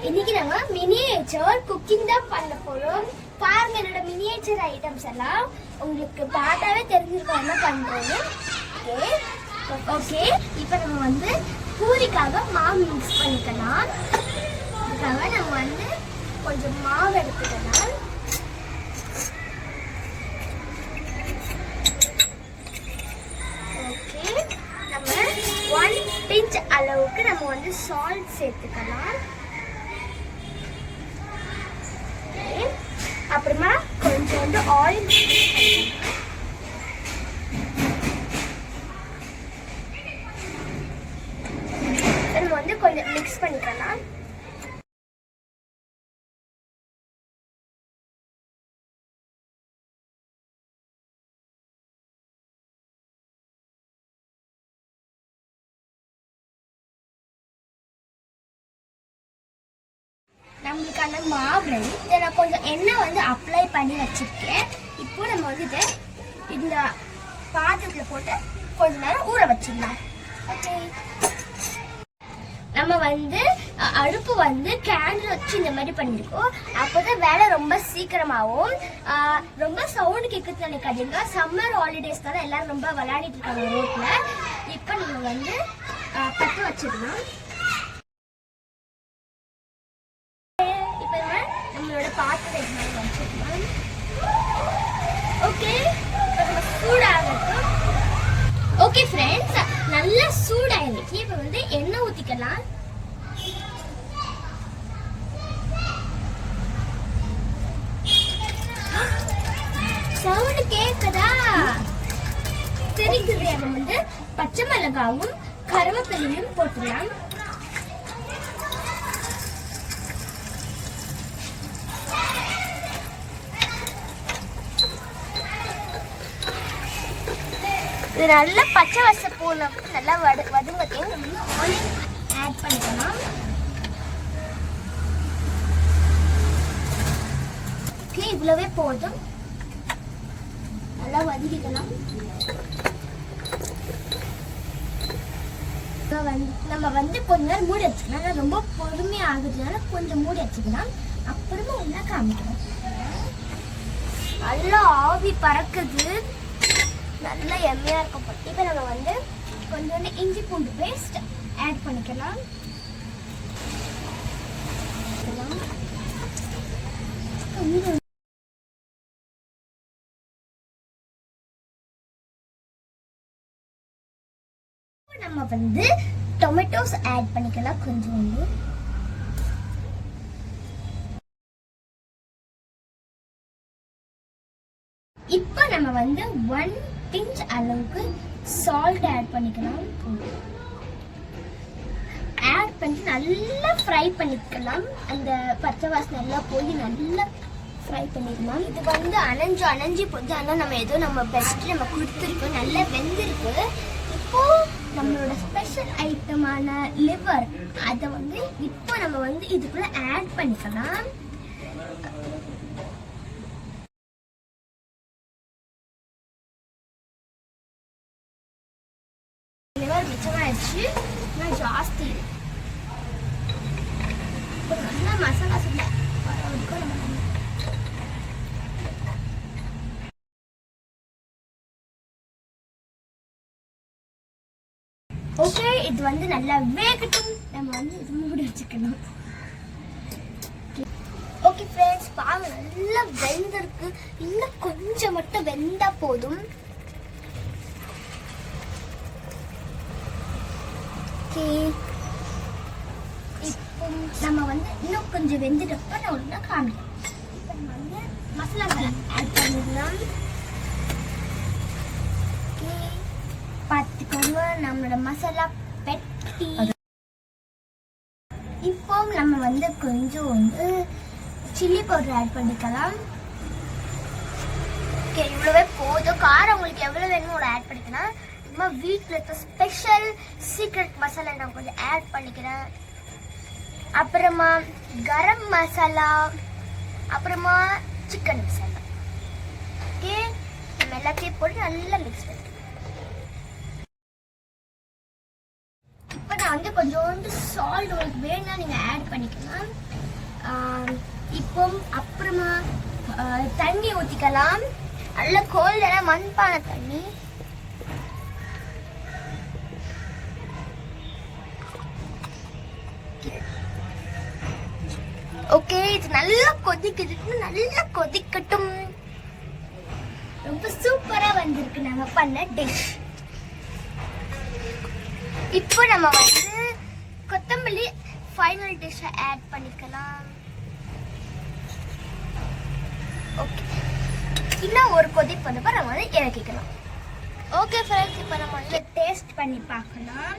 இன்னைக்கு நம்ம miniature cooking தான் பண்ண போறோம். பாருங்க என்னோட மினியேச்சர் ஐட்டம்ஸ் எல்லாம் உங்களுக்கு பார்த்தாவே தெரிஞ்சிருக்கோம் என்ன பண்றோம்னு. ஓகே இப்போ நம்ம வந்து பூரிக்காக மாவு மிக்ஸ் பண்ணிக்கலாம். அதுக்காக நம்ம வந்து கொஞ்சம் மாவு எடுத்துக்கலாம். ஓகே நம்ம 1 பிஞ்ச் அளவுக்கு நம்ம வந்து சால்ட் சேர்த்துக்கலாம். அப்புறமா கொஞ்சம் வந்து ஆயில் நம்ம வந்து கொஞ்சம் மிக்ஸ் பண்ணிக்கலாம். நம்மளுக்கான மாவு ரெடி. இதை நான் கொஞ்சம் எண்ணெய் வந்து அப்ளை பண்ணி வச்சிருக்கேன். இப்போ நம்ம வந்து இந்த பாத்திரத்தில் போட்டு கொஞ்ச நேரம் ஊற வச்சிடலாம். ஓகே நம்ம வந்து அடுப்பு வந்து கேண்டில் வச்சு இந்த மாதிரி பண்ணியிருக்கோம். அப்போதான் வேலை ரொம்ப சீக்கிரமாகவும் ரொம்ப சவுண்டு கேட்குறது நினைக்காதீங்க. சம்மர் ஹாலிடேஸ் தான் எல்லாரும் ரொம்ப விளையாடிட்டு இருக்காங்க ரோட்ல. இப்போ நம்ம வந்து பற்ற வச்சிடலாம். நம்மளோட பாத்திரம் வச்சுக்கலாம். ஓகே நம்ம சூடாகட்டும். ஓகே ஃப்ரெண்ட்ஸ், நல்லா சூடாயிருச்சு. இப்போ வந்து எண்ணெய் ஊற்றிக்கலாம். சவுண்டு கேட்குதா? தெரிக்குது. நம்ம வந்து பச்சை மிளகாவும் கருவேப்பிலையும் போட்டுக்கலாம். இது நல்லா பச்சை வாசம் போன நல்லா வதங்கத்தையும் ஆயில் ஆட் பண்ணிக்கலாம். ஓகே இவ்வளவே போதும். நல்லா வதக்கிக்கலாம். நம்ம வந்து கொஞ்ச நேரம் மூடி வச்சுக்கலாம். ரொம்ப பொறுமையாக ஆகுதுனால கொஞ்சம் மூடி வச்சுக்கலாம். அப்புறமா ஒன்றா காமிக்கலாம். நல்லா ஆவி பறக்குது. நல்லா எம்மையாக இருக்கும். இப்போ நம்ம வந்து கொஞ்சோண்டு இஞ்சி பூண்டு பேஸ்ட் ஆட் பண்ணிக்கலாம். நம்ம வந்து டொமேட்டோஸ் ஆட் பண்ணிக்கலாம் கொஞ்சோண்டு. இப்போ நம்ம வந்து 1 பிஞ்ச் அளவுக்கு சால்ட் ஆட் பண்ணிக்கலாம். ஆட் பண்ணி நல்லா ஃப்ரை பண்ணிக்கலாம். அந்த பச்சை வாசனை எல்லாம் போய் நல்லா ஃப்ரை பண்ணிக்கலாம். இது வந்து அணைஞ்சு போகுது. ஆனால் நம்ம ஏதோ நம்ம பெஸ்ட் நம்ம கொடுத்துருக்கோம். நல்லா வெந்திருக்கு. இப்போ நம்மளோட ஸ்பெஷல் ஐட்டமான லிவர் அதை வந்து இப்போ நம்ம வந்து இதுக்குள்ள ஆட் பண்ணிக்கலாம். லிவர் மிச்சமாயிடுச்சு. இன்னும் ஜாஸ்தி நல்லா மசாலா சொல்ல. ஓகே இது வந்து நல்லா வேகட்டும். நம்ம வந்து இது மூடி வச்சுக்கணும். ஓகே ஃப்ரெண்ட்ஸ், பாருங்க நல்லா வெந்திருக்கு. இன்னும் கொஞ்சம் மட்டும் வெந்தா போதும். இப்போ நம்ம வந்து இன்னும் கொஞ்சம் வெந்துட்டப்ப நான் ஒன்று காமிக்கலாம். இப்போ நம்ம வந்து மசாலா ஆட் பண்ணிடலாம். பார்த்துக்கோங்க நம்மளோட மசாலா பெட்டி. இப்போ நம்ம வந்து கொஞ்சம் வந்து சில்லி பவுடர் ஆட் பண்ணிக்கலாம். ஓகே இவ்வளவே போதும். காரம் உங்களுக்கு எவ்வளோ வேணுமோ ஆட் பண்ணிக்கலாம். நம்ம வீட்டில் இருக்க ஸ்பெஷல் சீக்ரெட் மசாலா நான் கொஞ்சம் ஆட் பண்ணிக்கிறேன். அப்புறமா கரம் மசாலா, அப்புறமா சிக்கன் மசாலா. ஓகே நம்ம எல்லாத்தையும் போட்டு நல்லா மிக்ஸ் பண்ணி நான் வந்து கொஞ்சோண்டு சால்ட் உங்களுக்கு வேணும்னா நீங்கள் ஆட் பண்ணிக்கலாம். இப்போ அப்புறமா தண்ணி ஊற்றிக்கலாம். நல்ல கோல்டான மண்பானை தண்ணி. ஓகே, இது நல்லா கொதிக்கட்டும். ரொம்ப சூப்பரா வந்திருக்கு நாங்க பண்ண டிஷ். இப்போ நம்ம வந்து கொத்தமல்லி ஃபைனல் டிஷ்ஷை ஆட் பண்ணிக்கலாம். ஓகே, இன்னும் ஒரு கொதி பண்ணப்ப நம்ம வந்து இறக்கிக்கலாம். ஓகே ஃப்ரெண்ட்ஸ், இப்போ நம்ம வந்து டேஸ்ட் பண்ணி பார்க்கலாம்.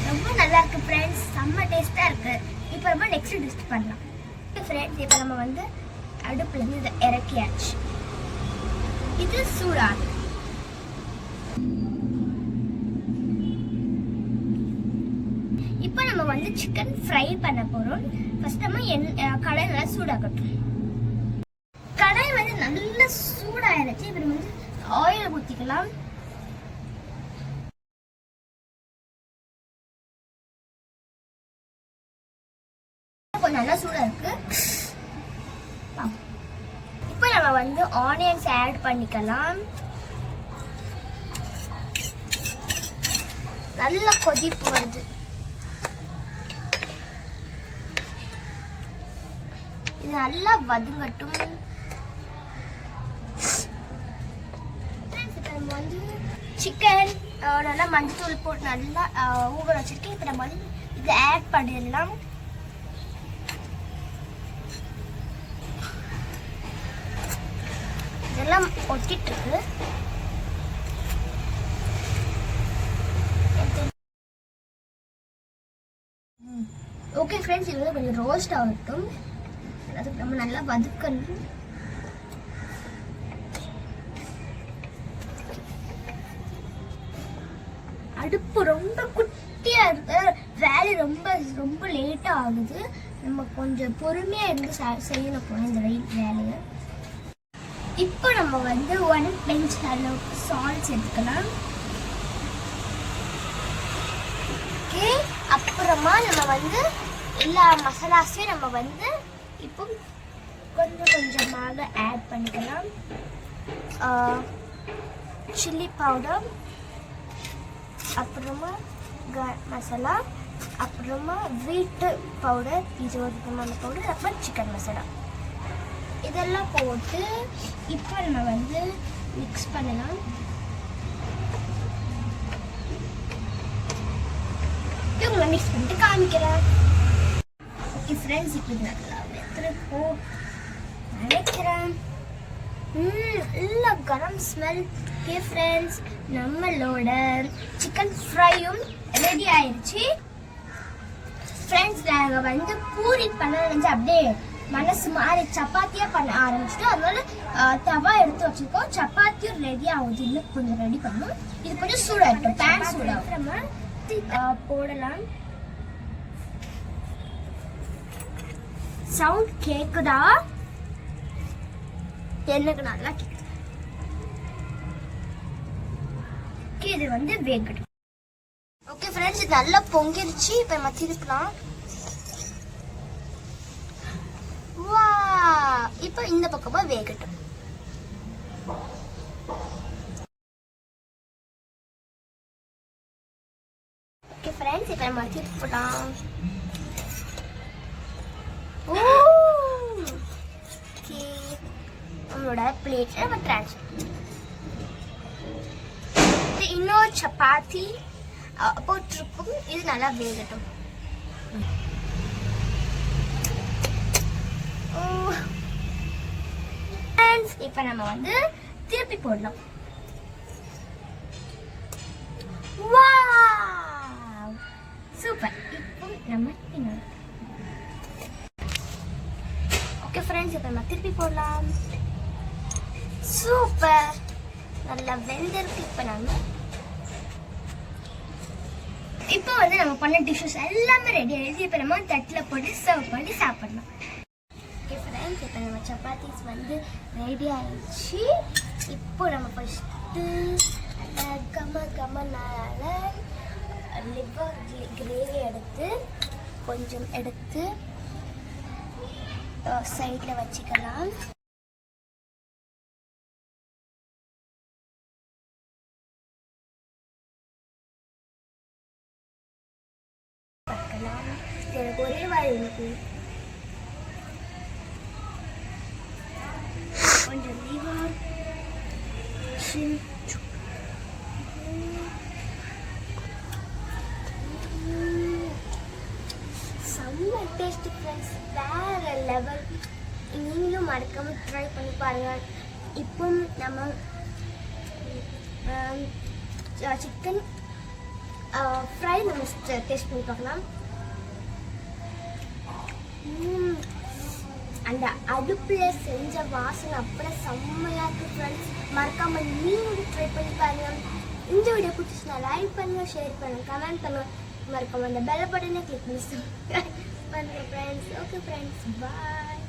ரொம்ப நல்லா இருக்கு ஃப்ரெண்ட்ஸ், செம்ம டேஸ்டா இருக்கு. இப்போ நம்ம நெக்ஸ்ட் டிஷ் பண்ணலாம். ஃப்ரெண்ட்ஸ், இப்போ நம்ம வந்து அடுப்புல இருந்து இதை இறக்கியாச்சு. இது சூடாது. இப்போ நம்ம வந்து சிக்கன் ஃப்ரை பண்ண போறோம். ஃபர்ஸ்ட் நம்ம கடாய் நல்லா சூடாகட்டும். கடாய் வந்து நல்லா சூடாயிருச்சு. இப்போ நம்ம வந்து ஆயில் ஊற்றிக்கலாம். நல்லா சூடா இருக்கு. இப்போ நம்ம வந்து ஆனியன்ஸ் ஆட் பண்ணிக்கலாம். நல்ல கொதிப்பு வருது. இது நல்லா வதங்கட்டும். நம்ம வந்து சிக்கன் நல்லா மஞ்சள் போட்டு நல்லா ஊற வச்சிருக்கேன். இப்போ நம்ம வந்து இதை ஆட் பண்ணிடலாம். இதெல்லாம் ஒட்டிட்டு இருக்கு. ஓகே ஃப்ரெண்ட்ஸ், இது வந்து கொஞ்சம் ரோஸ்ட் ஆகட்டும். அதுக்கு நம்ம நல்லா வதக்கணும். அடுப்பு ரொம்ப குட்டியா இருக்கு. வேலை ரொம்ப லேட்டா ஆகுது. நம்ம கொஞ்சம் பொறுமையா இருந்து செய்யணும் போன இந்த வேலையை. இப்போ நம்ம வந்து 1 பிஞ்ச் அளவுக்கு சால்ட் சேர்த்துக்கலாம். ஓகே, அப்புறமா நம்ம வந்து எல்லா மசாலாஸையும் நம்ம வந்து இப்போ கொஞ்சமாக ஆட் பண்ணிக்கலாம். சில்லி பவுடர், அப்புறமா கரம் மசாலா, அப்புறமா வீட்டு பவுடர், இது ஒரு விதமான பவுடர், அப்புறம் சிக்கன் மசாலா இதெல்லாம் போட்டு இப்போ நம்ம வந்து மிக்ஸ் பண்ணலாம். இவங்களை மிக்ஸ் பண்ணிட்டு காமிக்கிறேன். ஓகே ஃப்ரெண்ட்ஸ், இப்போ நல்லா வெந்திருக்கும் நினைக்கிறேன். நல்ல கரம் ஸ்மெல். ஓகே ஃப்ரெண்ட்ஸ், நம்மளோட சிக்கன் ஃப்ரையும் ரெடி ஆயிடுச்சு. ஃப்ரெண்ட்ஸ், நாங்கள் வந்து பூரி பண்ண நினச்சி அப்படியே மனசு மாறி சப்பாத்தியா பண்ண ஆரம்பிச்சுட்டு, அதனால தவா எடுத்து வச்சிருக்கோம். சப்பாத்தியும் ரெடி ஆகுது. இன்னும் கொஞ்சம் ரெடி பண்ணும். இது கொஞ்சம் சூடாகட்டும். பேன் சூடாகும். நம்ம போடலாம். சவுண்ட் கேக்குதா? எனக்கு நல்லா கேக்குது. இது வந்து வேகட்டும். ஓகே ஃப்ரெண்ட்ஸ், இது நல்லா பொங்கிருச்சு. இப்போ நம்ம திருப்பலாம். இப்போ இந்த பக்கமா வேகட்டும். ஓகே ஃப்ரெண்ட்ஸ், இப்போ நம்ம திருப்பலாம். ஓகே, நம்மளோட பிளேட்ல நம்ம ட்ரான்ஸ்ஃபர். இன்னொரு சப்பாத்தி போட்டிருக்கும். இது நல்லா வேகட்டும். இப்ப நம்ம வந்து திருப்பி போடலாம். Wow, super. இப்போ நம்ம இன்னொரு. ஓகே ஃப்ரெண்ட்ஸ், இப்போ நம்ம திருப்பி போடலாம். சூப்பர், நல்லா வெந்திருக்கு. இப்போ வந்து நம்ம பண்ண டிஷ்ஷஸ் எல்லாமே ரெடி ஆயிடுச்சு. இப்போ நம்ம தட்டில் போட்டு சர்வ் பண்ணி சாப்பிடலாம். ஓகே ஃப்ரெண்ட்ஸ், இப்போ நம்ம சப்பாத்திஸ் வந்து ரெடி ஆயிடுச்சு. இப்போ நம்ம ஃபஸ்ட்டு கம்மனால லிவர் கிரேவி எடுத்து கொஞ்சம் எடுத்து சைடில் வச்சுக்கலாம். எனக்கு ஒரே வாய் இருக்கு. கொஞ்சம் லிவர் செம்ம டேஸ்ட் ஃப்ரெண்ட்ஸ், வேற லெவல். நீங்களும் மறக்காம ட்ரை பண்ணி பாருங்க. இப்போ நம்ம சிக்கன் ஃப்ரை நம்ம டேஸ்ட் பண்ணி பார்க்கலாம். அந்த அடுப்பில் செஞ்ச வாசனை அப்புறம் செம்மையாக இருக்குது ஃப்ரெண்ட்ஸ். மறக்காமல் நீங்களும் ட்ரை பண்ணி பாருங்க. இந்த வீடியோ பிடிச்சிச்சுன்னா லைக் பண்ணுங்கள், ஷேர் பண்ணுங்கள், கமெண்ட் பண்ணுங்கள். மறக்காமல் அந்த பெல் பட்டனை கிளிக் பண்ணி பண்ணுங்கள் ஃப்ரெண்ட்ஸ். ஓகே ஃப்ரெண்ட்ஸ், பாய்.